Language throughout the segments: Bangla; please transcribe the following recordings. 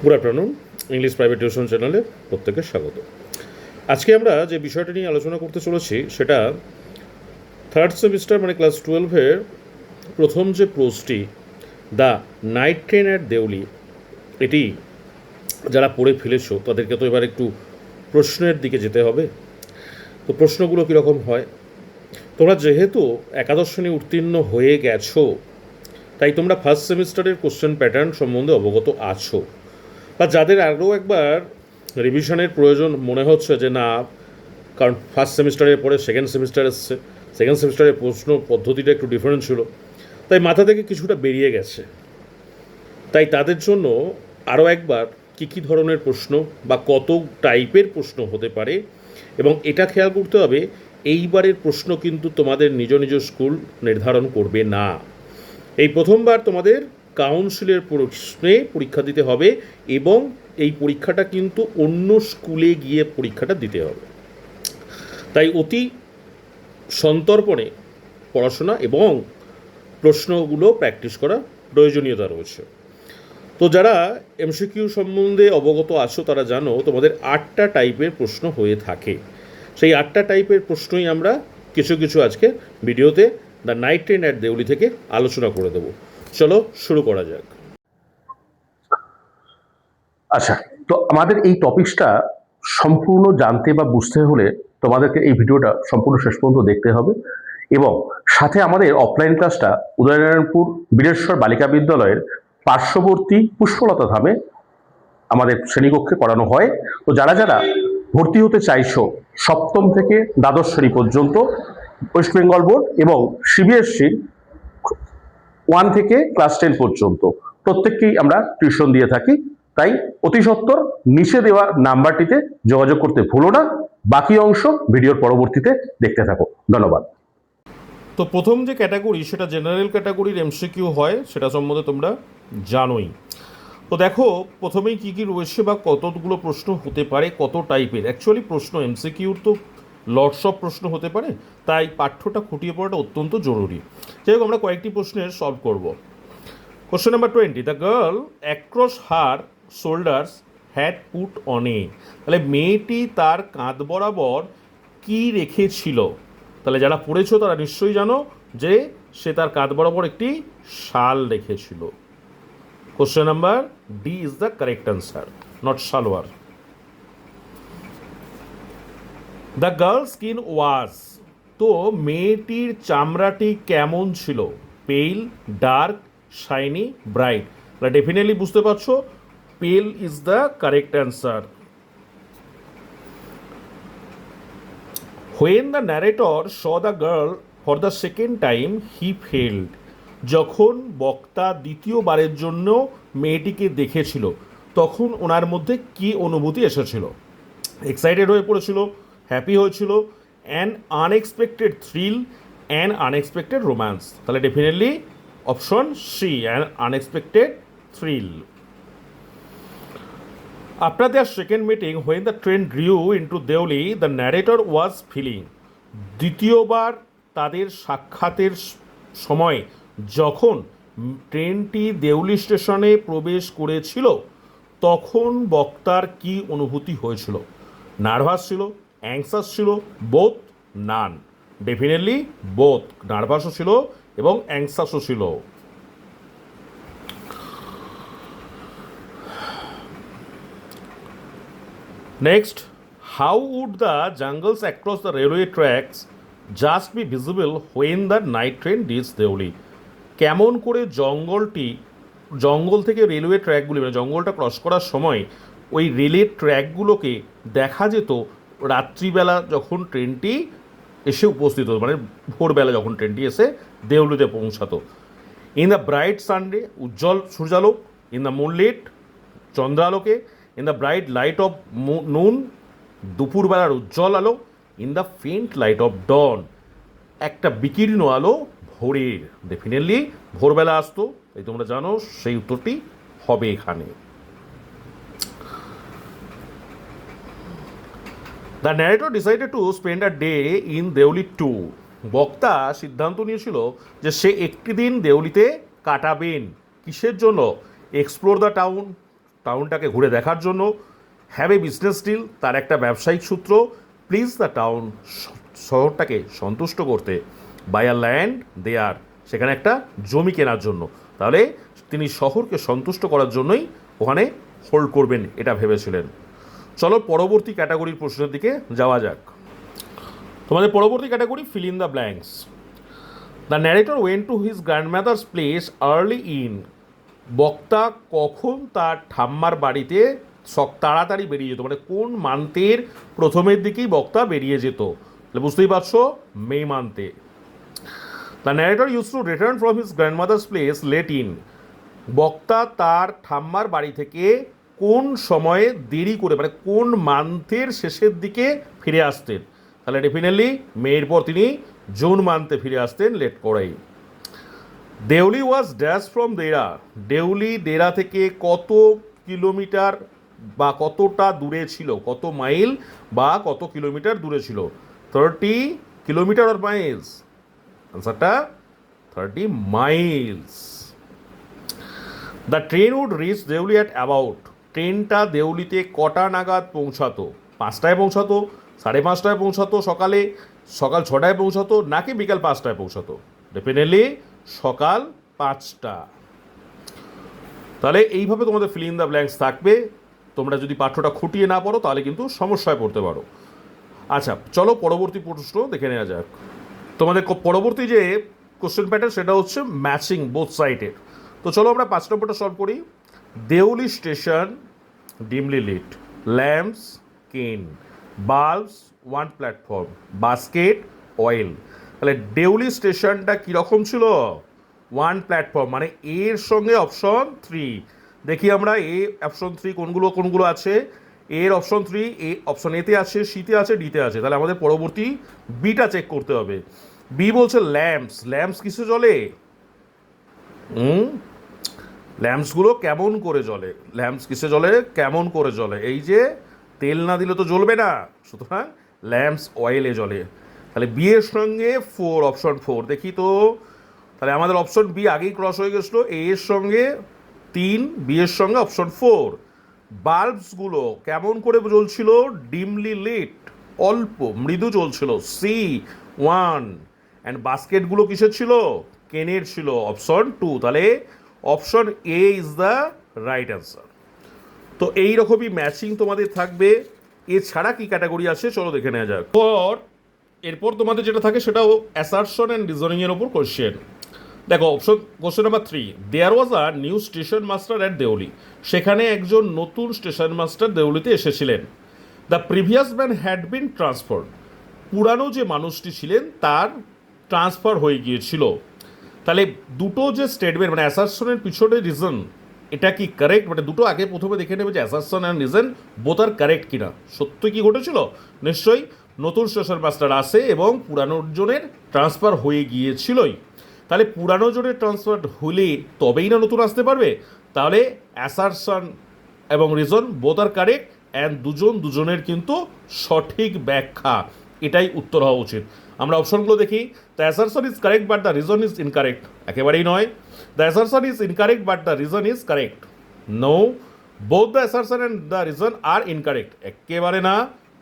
Good afternoon, English private tuition চ্যানেলে প্রত্যেকের স্বাগত। আজকে আমরা যে বিষয়টা নিয়ে আলোচনা করতে চলেছি সেটা থার্ড সেমিস্টার মানে ক্লাস 12-এর প্রথম যে প্রোজটি the night train at Deoli, এটি যারা পড়ে ফেলেছো তাদেরকে তো এবার একটু প্রশ্নের দিকে যেতে হবে। তো প্রশ্নগুলো কীরকম হয়, তোমরা যেহেতু একাদশ শ্রেণী উত্তীর্ণ হয়ে গেছো তাই তোমরা ফার্স্ট সেমিস্টারের কোশ্চেন প্যাটার্ন সম্বন্ধে অবগত আছো, বা যাদের আরও একবার রিভিশনের প্রয়োজন মনে হচ্ছে যে না, কারণ ফার্স্ট সেমিস্টারের পরে সেকেন্ড সেমিস্টার এসছে, সেকেন্ড সেমিস্টারের প্রশ্ন পদ্ধতিটা একটু ডিফারেন্ট ছিল, তাই মাথা থেকে কিছুটা বেরিয়ে গেছে, তাই তাদের জন্য আরও একবার কী কী ধরনের প্রশ্ন বা কত টাইপের প্রশ্ন হতে পারে, এবং এটা খেয়াল করতে হবে এইবারের প্রশ্ন কিন্তু তোমাদের নিজ নিজ স্কুল নির্ধারণ করবে না। এই প্রথমবার তোমাদের কাউন্সিলের প্রশ্নে পরীক্ষা দিতে হবে, এবং এই পরীক্ষাটা কিন্তু অন্য স্কুলে গিয়ে পরীক্ষাটা দিতে হবে। তাই অতি সন্তর্পণে পড়াশোনা এবং প্রশ্নগুলো প্র্যাকটিস করা প্রয়োজনীয়তা রয়েছে। তো যারা এমসিকিউ সম্বন্ধে অবগত আছো তারা জানো তোমাদের 8টা টাইপের প্রশ্ন হয়ে থাকে। সেই 8টা টাইপের প্রশ্নই আমরা কিছু কিছু আজকে ভিডিওতে the night train at Deoli থেকে আলোচনা করে দেবো। চলো শুরু করা যাক। আচ্ছা, তো আমাদের এই টপিকসটা সম্পূর্ণ জানতে বা বুঝতে হলে তোমাদেরকে এই ভিডিওটা সম্পূর্ণ শেষ পর্যন্ত দেখতে হবে, এবং সাথে আমাদের অফলাইন ক্লাসটা উদয়নারায়ণপুর বীরেশ্বর বালিকা বিদ্যালয়ের পার্শ্ববর্তী পুষ্পলতা ধামে আমাদের শ্রেণীকক্ষে করানো হয়। তো যারা যারা ভর্তি হতে চাইছো সপ্তম থেকে দ্বাদশ শ্রেণী পর্যন্ত, ওয়েস্ট বেঙ্গল বোর্ড এবং সিবিএসসির 1 থেকে ক্লাস 10 পর্যন্ত প্রত্যেককেই আমরা টিউশন দিয়ে থাকি। তাই অতি সত্বর নিচে দেওয়া নাম্বারটিতে যোগাযোগ করতে ভুলো না। বাকি অংশ ভিডিওর পরবর্তীতে দেখতে থাকো। ধন্যবাদ। তো প্রথম যে ক্যাটাগরি সেটা জেনারেল ক্যাটাগরির এমসিকিউ হয়, সেটা সম্বন্ধে তোমরা জানোই। তো দেখো প্রথমেই কী কী রয়েছে বা কতগুলো প্রশ্ন হতে পারে, কত টাইপের। অ্যাকচুয়ালি প্রশ্ন এমসিকিউর তো লটস অফ প্রশ্ন হতে পারে, তাই পাঠ্যটা খুঁটিয়ে পড়াটা অত্যন্ত জরুরি। যাই হোক, আমরা কয়েকটি প্রশ্নের সলভ করব। Question number 20, the girl across her shoulders had put on a. তাহলে মেয়েটি তার কাঁধ বরাবর কি রেখেছিল? তাহলে যারা পড়েছো তারা নিশ্চয়ই জানো যে সে তার কাঁধ বরাবর একটি শাল রেখেছিল। Question number D is the correct answer, not salwar. The girl skin was, তো মেয়েটির চামড়াটি কেমন ছিল? Pale, dark, shiny, bright. তাহলে ডেফিনেটলি বুঝতে পারছো pale is the correct answer. When the narrator saw the girl for the second time he felt, যখন বক্তা দ্বিতীয়বারের জন্য মেয়েটিকে দেখেছিল তখন ওনার মধ্যে কি অনুভূতি এসেছিল? এক্সাইটেড হয়ে পড়েছিল, হ্যাপি হয়েছিল, an unexpected thrill, an unexpected romance. তাহলে definitely option C, an unexpected thrill. After their second meeting, when the train drew into Deoli, the narrator was feeling. দ্বিতীয়বার তাদের সাক্ষাতের সময় যখন ট্রেনটি দেউলি স্টেশনে প্রবেশ করেছিল তখন বক্তার কি অনুভূতি হয়েছিল? নার্ভাস ছিল, অ্যাংসাস ছিল, বোথ, নান। ডেফিনেটলি বোথ, নার্ভাসও ছিল এবং অ্যাংসাসও ছিল। Next, how would the jungles across the railway tracks just be visible when the night train reached Deoli? কেমন করে জঙ্গল থেকে রেলওয়ে ট্র্যাকগুলি, মানে জঙ্গলটা ক্রস করার সময় ওই রেলের ট্র্যাকগুলোকে দেখা যেত রাত্রিবেলা যখন ট্রেনটি এসে উপস্থিত হতো, মানে ভোরবেলা যখন ট্রেনটি এসে দেউলিতে পৌঁছাতো। ইন দ্য ব্রাইট সানডে, উজ্জ্বল সূর্যালোক। ইন দ্য মুনলিট, চন্দ্রালোকে। In the bright light of noon, দুপুরবেলার উজ্জ্বল আলো। In the faint light of dawn, একটা বিকীর্ণ আলো ভোরের। ডেফিনেটলি ভোরবেলা আসতো, তাই তোমরা জানো সেই উত্তরটি হবে এখানে। The narrator decided to spend a day in Deoli to, বক্তা সিদ্ধান্ত নিয়েছিল যে সে একটি দিন দেউলিতে কাটাবেন। কিসের জন্য? এক্সপ্লোর দ্য টাউন, টাউনটাকে ঘুরে দেখার জন্য, হ্যাভ এ বিজনেস ডিল, তার একটা ব্যবসায়িক সূত্র, প্লিজ দ্য টাউন, শহরটাকে সন্তুষ্ট করতে, বাই আ ল্যান্ড দেয়ার, সেখানে একটা জমি কেনার জন্য। তাহলে তিনি শহরকে সন্তুষ্ট করার জন্যই ওখানে হোল্ড করবেন এটা ভেবেছিলেন। চলো পরবর্তী ক্যাটাগরির প্রশ্নের দিকে যাওয়া যাক। তোমাদের পরবর্তী category fill in the blanks. The narrator went to his grandmother's place early in, বক্তা কখন তার ঠাম্মার বাড়িতে তাড়াতাড়ি বেরিয়ে যেত, মানে কোন মান্থের প্রথমের দিকেই বক্তা বেরিয়ে যেত, তাহলে বুঝতেই পারছো মে মান্থে। The narrator use to return from his grandmother's place late in, বক্তা তার ঠাম্মার বাড়ি থেকে কোন সময়ে দেরি করে, মানে কোন মান্থের শেষের দিকে ফিরে আসতেন, তাহলে ডেফিনেটলি মেয়ের পর তিনি জুন মান্থে ফিরে আসতেন লেট করেই। Deoli was dash from Dehra, Deoli Dehra থেকে কত কিলোমিটার বা কতটা দূরে ছিল, কত মাইল বা কত কিলোমিটার দূরে ছিল, 30 কিলোমিটার অর মাইলস, আনসারটা 30 miles. The train would reach Deoli at about, ট্রেনটা দেউলিতে কটা নাগাদ পৌঁছাতো, 5টায় পৌঁছাতো, 5:30টায় পৌঁছাতো, সকাল 6টায় পৌঁছাতো, নাকি বিকাল 5টায় পৌঁছাতো, ডেফিনেটলি সকাল 5টা। তাহলে এইভাবে তোমাদের ফিল ইন দ্য ব্ল্যাঙ্কস থাকবে। তোমরা যদি পাঠ্যটা খুঁটিয়ে না পড়ো তাহলে কিন্তু সমস্যায় পড়তে পারো। আচ্ছা চলো পরবর্তী প্রশ্ন দেখে নেওয়া যাক। তোমাদের পরবর্তী যে কোশ্চেন প্যাটার্ন সেটা হচ্ছে ম্যাচিং বোথ সাইডের। তো চলো আমরা 5 নম্বরটা সলভ করি। Deoli station dimly lit, lamps can, bulbs 1 platform, basket oil. তাহলে দেউলি স্টেশনটা কীরকম ছিল, 1 প্ল্যাটফর্ম, মানে এর সঙ্গে অপশন 3। দেখি আমরা এ অপশন 3 কোনগুলো আছে। এর অপশন 3 এ অপশন এতে আছে, সিতে আছে, ডিতে আছে। তাহলে আমাদের পরবর্তী বিটা চেক করতে হবে। বি বলছে ল্যাম্পস, ল্যাম্পস কিসে জ্বলে, ল্যাম্পসগুলো কেমন করে জ্বলে, ল্যাম্পস কিসে জ্বলে, কেমন করে জ্বলে, এই যে তেল না দিলে তো জ্বলবে না, সুতরাং ল্যাম্পস অয়েলে জ্বলে। তাহলে বি এর সঙ্গে 4, অপশন 4 দেখি তো। তাহলে আমাদের অপশন বি আগেই ক্রস হয়ে গেছিলো, এ এর সঙ্গে 3, বি এর সঙ্গে অপশন 4। বাল্বসগুলো কেমন করে জ্বলছিল, ডিমলি লিট, অল্প মৃদু জ্বলছিল, সি 1। অ্যান্ড বাস্কেটগুলো কিসের ছিল, কেনের ছিল, অপশন 2। তাহলে option A is the right answer. তো এইরকমই ম্যাচিং তোমাদের থাকবে। এছাড়া কি ক্যাটাগরি আছে চলো দেখে নেওয়া যাক। এরপর তোমাদের যেটা থাকে সেটাও অ্যাসারশন অ্যান্ড রিজনিংয়ের ওপর কোয়েশ্চেন। দেখো question number 3, there was a new station master at Deoli, সেখানে একজন নতুন স্টেশন মাস্টার দেউলিতে এসেছিলেন। The previous man had been transferred, পুরানো যে মানুষটি ছিলেন তার ট্রান্সফার হয়ে গিয়েছিল। তাহলে দুটো যে স্টেটমেন্ট, মানে অ্যাসারশনের পিছনে রিজন, এটা কি কারেক্ট, মানে দুটো আগে প্রথমে দেখে নেবে যে assertion and reason both are correct কিনা। সত্যি কি ঘটেছিল, নিশ্চয়ই নতুন স্টেশন মাস্টার আসে এবং পুরানো জনের ট্রান্সফার হয়ে গিয়েছিলই। তাহলে পুরানো জনের ট্রান্সফার হলে তবেই না নতুন আসতে পারবে। তাহলে অ্যাসারশন এবং reason both are correct, and দুজনের কিন্তু সঠিক ব্যাখ্যা, এটাই উত্তর হওয়া উচিত। আমরা অপশনগুলো দেখি। The assertion is correct but the reason is incorrect, একেবারেই নয়। The assertion is incorrect but the reason is correct, no. Both the assertion and the reason are incorrect, একেবারে না।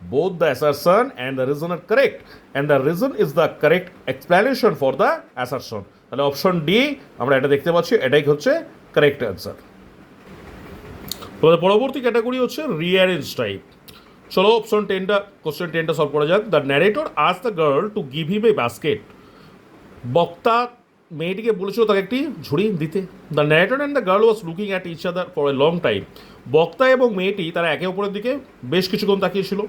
Both the assertion and the reason are correct, and the reason is the correct explanation for the assertion. তাহলে অপশন ডি আমরা এটা দেখতে পাচ্ছি, এটাই হচ্ছে কারেক্ট অ্যান্সার। তোমাদের পরবর্তী ক্যাটাগরি হচ্ছে রিঅ্যারেঞ্জ টাইপ। চলো অপশন 10টা কোশ্চেন 10টা সলভ করা যাক। The narrator ask the girl to give him a basket, বক্তা মেয়েটিকে বলেছিল তাকে একটি ঝুড়ি দিতে। The narrator and the girl was looking at each other for a long time, বক্তা এবং মেয়েটি তারা একে অপরের দিকে বেশ কিছুক্ষণ তাকিয়েছিল।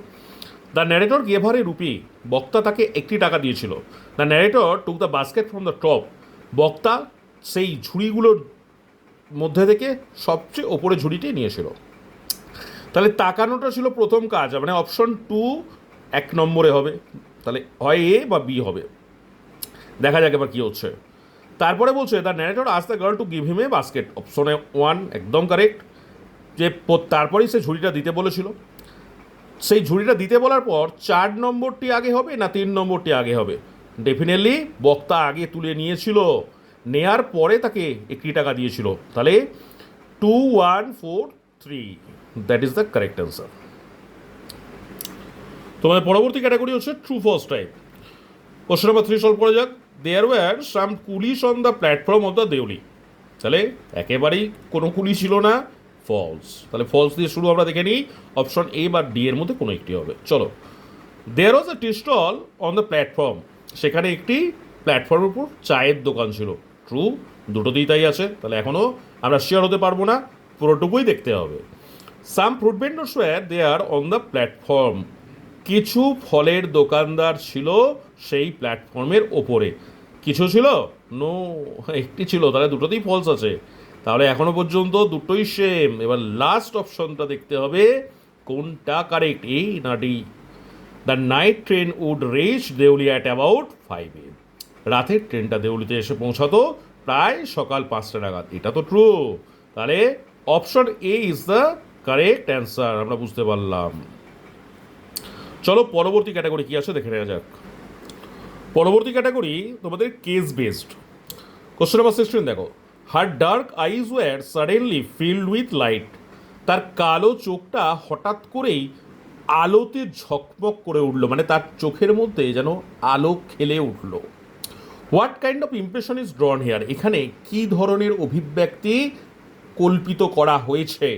The narrator gave her a rupee, বক্তা তাকে 1 টাকা দিয়েছিল। The narrator took the basket from the top, বক্তা সেই ঝুড়িগুলোর মধ্যে থেকে সবচেয়ে ওপরে ঝুড়িটি নিয়েছিল। তাহলে তাকানোটা ছিল প্রথম কাজ, মানে অপশন 2 1 নম্বরে হবে। তাহলে হয় এ বা বি হবে, দেখা যাক এবার কী হচ্ছে। তারপরে বলছে the narrator ask the girl to give him a basket, অপশনে 1 একদম কারেক্ট, যে তারপরেই সে ঝুড়িটা দিতে বলেছিল। সেই ঝুড়িটা দিতে বলার পর 4 নম্বরটি আগে হবে না 3 নম্বরটি আগে হবে, ডেফিনেটলি বক্তা আগে তুলে নিয়েছিল, নেয়ার পরে তাকে 1 টাকা দিয়েছিল। তাহলে 2 1 4 3, that is the correct answer. তোমাদের পরবর্তী ক্যাটাগরি হচ্ছে true false type. Question number 3 solve করা যাক। There were some coolies on the platform of the Deoli. তাহলে একেবারেই কোনো কুলি ছিল না, ফলস। তাহলে ফলস দিয়ে শুরু আমরা দেখে নিই, অপশন এ বা ডি এর মধ্যে কোনো একটি হবে। চলো, there was a tea stall on the platform. সেখানে একটি প্ল্যাটফর্মের উপর চায়ের দোকান ছিল। ট্রু, দুটোতেই তাই আছে। তাহলে এখনও আমরা শিওর হতে পারবো না, পুরোটুকুই দেখতে হবে। Some fruit vendors were there on the platform. কিছু ফলের দোকানদার ছিল সেই প্ল্যাটফর্মের ওপরে। কিছু ছিল? নো, একটি ছিল। তাহলে দুটোতেই ফলস আছে। তাহলে এখনো পর্যন্ত দুটোই সেম। এবার লাস্ট অপশনটা দেখতে হবে কোনটা কারেক্ট, এই না D. The night train would reach Deoli at about 5 AM। রাতের ট্রেনটা দেউলিতে এসে পৌঁছাতো প্রায় সকাল 5টা নাগাদ। এটা তো ট্রু। তাহলে option A is the correct answer, আমরা বুঝতে পারলাম। চলো পরবর্তী ক্যাটাগরি কি আছে দেখে নেওয়া যাক। পরবর্তী ক্যাটাগরি তোমাদের কেস বেসড। কোশ্চেন নাম্বার 16 দেখো। Her dark eyes were suddenly filled with light. তার কালো চোখটা হঠাৎ করেই আলোতে ঝকমক করে উঠল, মানে তার চোখের মধ্যে যেন আলো খেলে উঠল। What kind of impression is drawn here. এখানে কি ধরনের অভিব্যক্তি কল্পিত করা হয়েছে?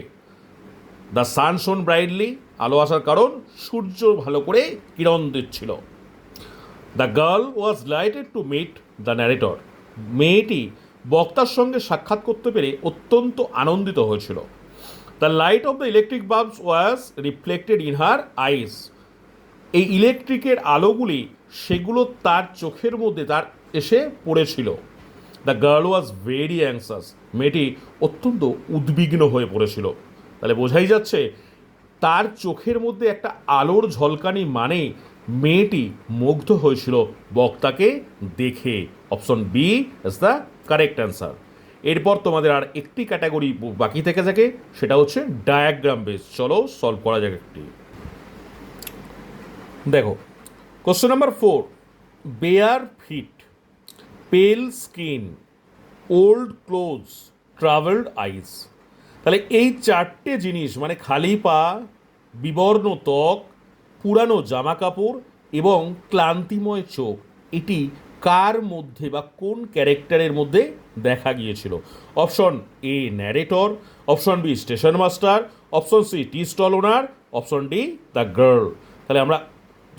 দ্য সান শোন ব্রাইটলি, আলো আসার কারণ সূর্য ভালো করে কিরণ দিচ্ছিল। The girl was lighted to meet the narrator. মেয়েটি বক্তার সঙ্গে সাক্ষাৎ করতে পেরে অত্যন্ত আনন্দিত হয়েছিল। The light of the electric bulbs was reflected in her eyes. এই ইলেকট্রিকের আলোগুলি সেগুলো তার চোখের মধ্যে তার এসে পড়েছিল। The girl was very anxious. মেয়েটি অত্যন্ত উদ্বিগ্ন হয়ে পড়েছিল। তাহলে বোঝাই যাচ্ছে তার চোখের মধ্যে একটা আলোর ঝলকানি, মানে মেয়েটি মুগ্ধ হয়েছিল বক্তাকে দেখে। Option B is the correct answer. এরপর তোমাদের আর একটি ক্যাটাগরি বাকি থেকে থাকে, সেটা হচ্ছে ডায়াগ্রাম বেস। চলো সলভ করা যাক একটি। দেখো, কোশ্চেন নাম্বার 4, বেয়ার ফিট, পেল স্কিন, ওল্ড ক্লোথস, ট্রাভেলড আইস। তাহলে এই চারটে জিনিস, মানে খালি পা, বিবর্ণ ত্বক, পুরানো জামা কাপড় এবং ক্লান্তিময় চোখ, এটি কার মধ্যে বা কোন ক্যারেক্টারের মধ্যে দেখা গিয়েছিল? Option A narrator, option B station master, option C tea stall owner, option D the girl. তাহলে আমরা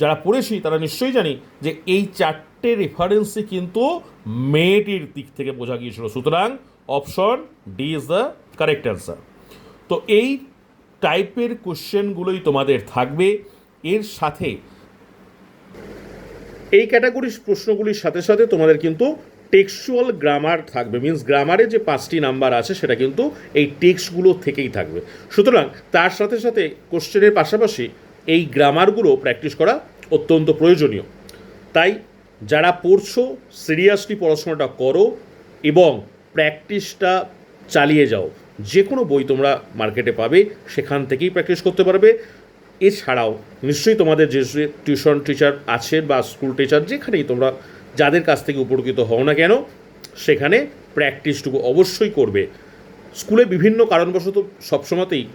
যারা পড়েছি তারা নিশ্চয়ই জানি যে এই চারটে রেফারেন্সই কিন্তু মেয়েটির দিক থেকে বোঝা গিয়েছিল। সুতরাং option D is the correct answer. তো এই টাইপের কোশ্চেনগুলোই তোমাদের থাকবে। এর সাথে এই ক্যাটাগরির প্রশ্নগুলির সাথে সাথে তোমাদের কিন্তু টেক্সচুয়াল গ্রামার থাকবে। মিন্স গ্রামারে যে 5টি নাম্বার আছে সেটা কিন্তু এই টেক্সটগুলো থেকেই থাকবে। সুতরাং তার সাথে সাথে কোশ্চেনের পাশাপাশি এই গ্রামারগুলো প্র্যাকটিস করা অত্যন্ত প্রয়োজনীয়। তাই যারা পড়ছো সিরিয়াসলি পড়াশোনাটা করো এবং প্র্যাকটিসটা চালিয়ে যাও। যে কোনো বই তোমরা মার্কেটে পাবে, সেখান থেকেই প্র্যাকটিস করতে পারবে। এছাড়াও নিশ্চয়ই তোমাদের যে টিউশন টিচার আছেন বা স্কুল টিচার, যেখানেই তোমরা যাদের কাছ থেকে উপকৃত হও না কেন, সেখানে প্র্যাকটিসটুকু অবশ্যই করবে। স্কুলে বিভিন্ন কারণবশত সবসময়তেই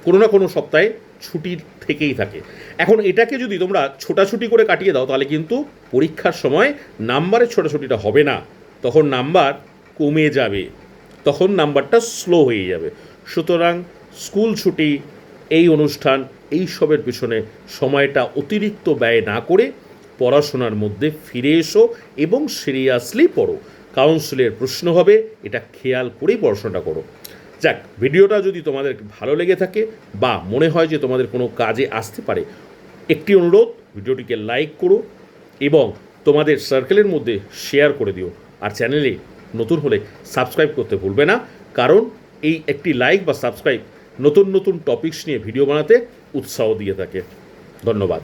কোনো না কোনো সপ্তাহে ছুটি থেকেই থাকে। এখন এটাকে যদি তোমরা ছোটাছুটি করে কাটিয়ে দাও, তাহলে কিন্তু পরীক্ষার সময় নাম্বারের ছোটাছুটিটা হবে না, তখন নাম্বার কমে যাবে, তখন নাম্বারটা স্লো হয়ে যাবে। সুতরাং স্কুল ছুটি, এই অনুষ্ঠান, এই সবের পিছনে সময়টা অতিরিক্ত ব্যয় না করে পড়াশোনার মধ্যে ফিরে এসো এবং সিরিয়াসলি পড়ো। কাউন্সিলের প্রশ্ন হবে, এটা খেয়াল করেই পড়াশোনাটা করো। যাক, ভিডিওটা যদি তোমাদের ভালো লেগে থাকে বা মনে হয় যে তোমাদের কোনো কাজে আসতে পারে, একটি অনুরোধ, ভিডিওটিকে লাইক করো এবং তোমাদের সার্কেলের মধ্যে শেয়ার করে দিও। আর চ্যানেলে নতুন হলে সাবস্ক্রাইব করতে ভুলবে না, কারণ এই একটি লাইক বা সাবস্ক্রাইব নতুন নতুন টপিকস নিয়ে ভিডিও বানাতে উৎসাহ দিয়ে থাকে। ধন্যবাদ।